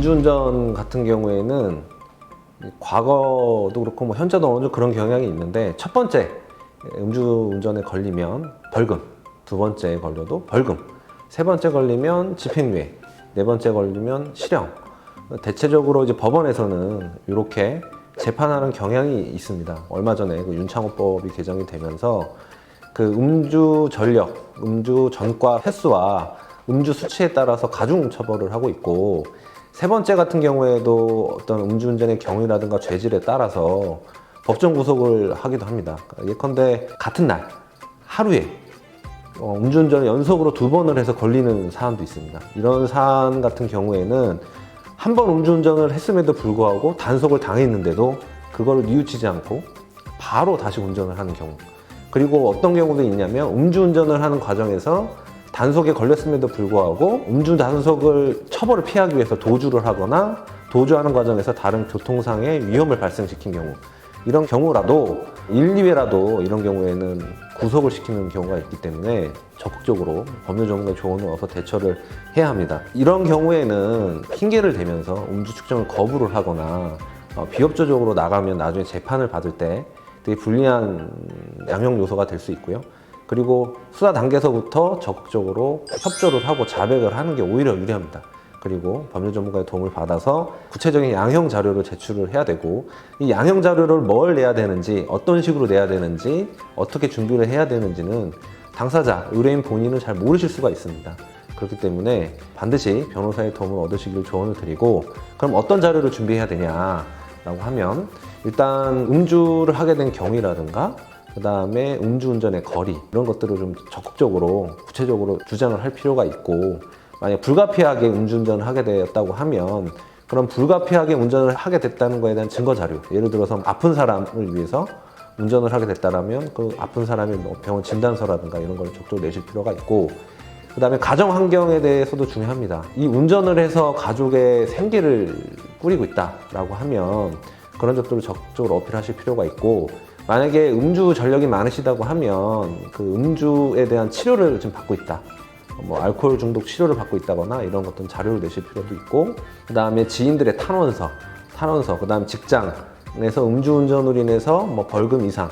음주운전 같은 경우에는 과거도 그렇고 뭐 현재도 어느 정도 그런 경향이 있는데, 첫 번째 음주운전에 걸리면 벌금, 두 번째 걸려도 벌금, 세 번째 걸리면 집행유예, 네 번째 걸리면 실형. 대체적으로 이제 법원에서는 이렇게 재판하는 경향이 있습니다. 얼마 전에 그 윤창호법이 개정이 되면서 그 음주 전력, 음주 전과 횟수와 음주 수치에 따라서 가중 처벌을 하고 있고, 세 번째 같은 경우에도 어떤 음주운전의 경위라든가 죄질에 따라서 법정 구속을 하기도 합니다. 예컨대 같은 날 하루에 음주운전을 연속으로 2번을 해서 걸리는 사안도 있습니다. 이런 사안 같은 경우에는 한 번 음주운전을 했음에도 불구하고 단속을 당했는데도 그걸 뉘우치지 않고 바로 다시 운전을 하는 경우, 그리고 어떤 경우도 있냐면 음주운전을 하는 과정에서 단속에 걸렸음에도 불구하고 음주 단속을 처벌을 피하기 위해서 도주를 하거나 도주하는 과정에서 다른 교통상의 위험을 발생시킨 경우, 이런 경우라도 1, 2회라도 이런 경우에는 구속을 시키는 경우가 있기 때문에 적극적으로 법률 전문가의 조언을 얻어서 대처를 해야 합니다. 이런 경우에는 핑계를 대면서 음주 측정을 거부를 하거나 비협조적으로 나가면 나중에 재판을 받을 때 되게 불리한 양형 요소가 될 수 있고요. 그리고 수사 단계에서부터 적극적으로 협조를 하고 자백을 하는 게 오히려 유리합니다. 그리고 법률 전문가의 도움을 받아서 구체적인 양형 자료를 제출을 해야 되고, 이 양형 자료를 뭘 내야 되는지, 어떤 식으로 내야 되는지, 어떻게 준비를 해야 되는지는 당사자, 의뢰인 본인은 잘 모르실 수가 있습니다. 그렇기 때문에 반드시 변호사의 도움을 얻으시기를 조언을 드리고, 그럼 어떤 자료를 준비해야 되냐라고 하면, 일단 음주를 하게 된 경위라든가 그 다음에 음주운전의 거리, 이런 것들을 좀 적극적으로 구체적으로 주장을 할 필요가 있고, 만약 불가피하게 음주운전을 하게 되었다고 하면 그런 불가피하게 운전을 하게 됐다는 것에 대한 증거 자료, 예를 들어서 아픈 사람을 위해서 운전을 하게 됐다면 그 아픈 사람의 병원 진단서라든가 이런 걸 적극적으로 내실 필요가 있고, 그 다음에 가정 환경에 대해서도 중요합니다. 이 운전을 해서 가족의 생계를 꾸리고 있다라고 하면 그런 점들을 적극적으로 어필하실 필요가 있고, 만약에 음주 전력이 많으시다고 하면 그 음주에 대한 치료를 지금 받고 있다, 뭐 알코올 중독 치료를 받고 있다거나 이런 것들 자료를 내실 필요도 있고, 그 다음에 지인들의 탄원서, 그 다음에 직장에서 음주운전으로 인해서 뭐 벌금 이상,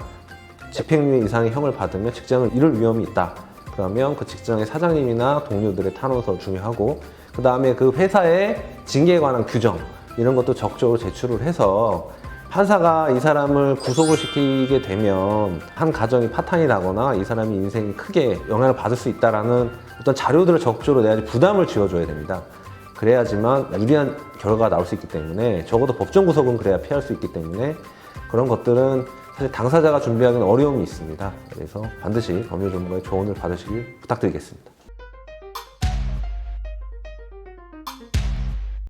집행유예 이상의 형을 받으면 직장을 잃을 위험이 있다. 그러면 그 직장의 사장님이나 동료들의 탄원서 중요하고, 그 다음에 그 회사의 징계에 관한 규정, 이런 것도 적극적으로 제출을 해서 판사가 이 사람을 구속을 시키게 되면 한 가정이 파탄이 나거나 이 사람이 인생이 크게 영향을 받을 수 있다는 어떤 자료들을 적극적으로 내야지 부담을 지어줘야 됩니다. 그래야지만 유리한 결과가 나올 수 있기 때문에, 적어도 법정 구속은 그래야 피할 수 있기 때문에 그런 것들은 사실 당사자가 준비하기는 어려움이 있습니다. 그래서 반드시 법률 전문가의 조언을 받으시길 부탁드리겠습니다.